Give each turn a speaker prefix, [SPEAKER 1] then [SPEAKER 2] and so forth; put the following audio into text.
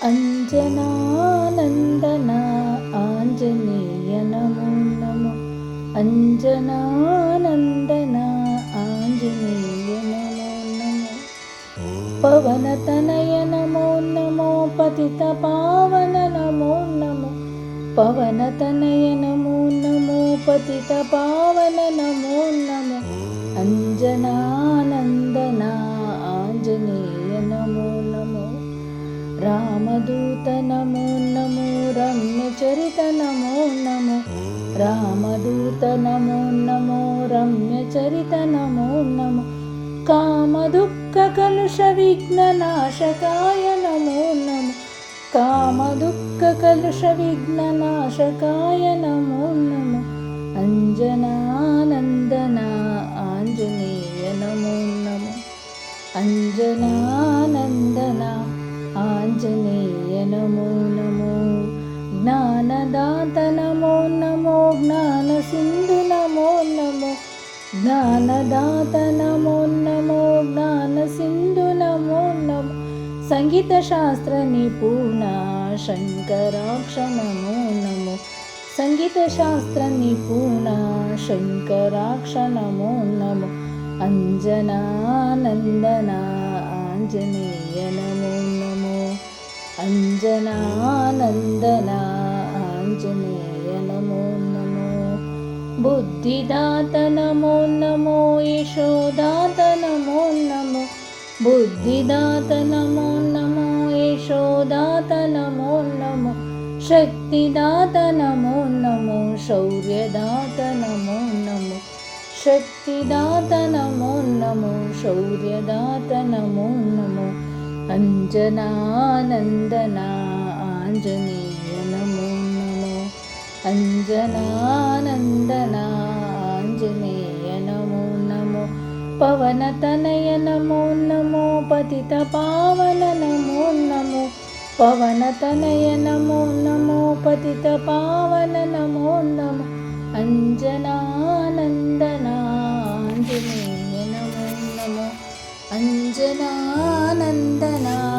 [SPEAKER 1] అంజనానందన ఆంజనేయ నమో నమో. అంజనానందన ఆంజనేయ నమో నమో. పవనతనయ నమో నమో. పతిత పావన నమో నమో. పవనతనయ నమో నమో. పతిత పావన నమో నమో. అంజనానందన ఆంజనేయ నమో నమో. రామదూత నమో నమో. రమ్యచరిత నమో నమో. రామదూత నమో నమో. రమ్యచరిత నమో నమో. కామదుఃఖ కలుష విఘ్ననాశకాయ నమో నమో. కామదుఃఖ కలుష విఘ్ననాశకాయ నమో నమో. అంజనానందన ఆంజనేయ నమో నమో. అంజనానందన ఆంజనేయ నమో నమో. జ్ఞానదాత నమో నమో. జ్ఞానసింధు నమో నమో. జ్ఞానదాత నమో నమో. జ్ఞానసింధు నమో నమో. సంగీత శాస్త్ర నిపుణ శంకరాక్ష నమో నమో. సంగీత శాస్త్ర నిపుణ శంకరాక్ష నమో నమో. అంజనానందన ఆంజనేయ నమో నమో. అంజనానందన ఆంజనేయ నమో నమో. బుద్ధిదాత నమో నమో. యశోదాత నమో నమో. బుద్ధిదాత నమో నమో. యశోదాత నమో నమో. శక్తిదాత నమో నమో. శౌర్యదాత నమో నమో. శక్తిదాత నమో నమో. శౌర్యదాత నమో నమో. అంజనానందన ఆంజనేయ నమో నమో. అంజనానందన ఆంజనేయ నమో నమో. పవనతనయ నమో నమో. పతిత పావన నమో నమో. పవనతనయ నమో నమో. పతిత పావన నమో నమో. అంజనానందన ఆంజనేయ నమో నమో. అంజనానందన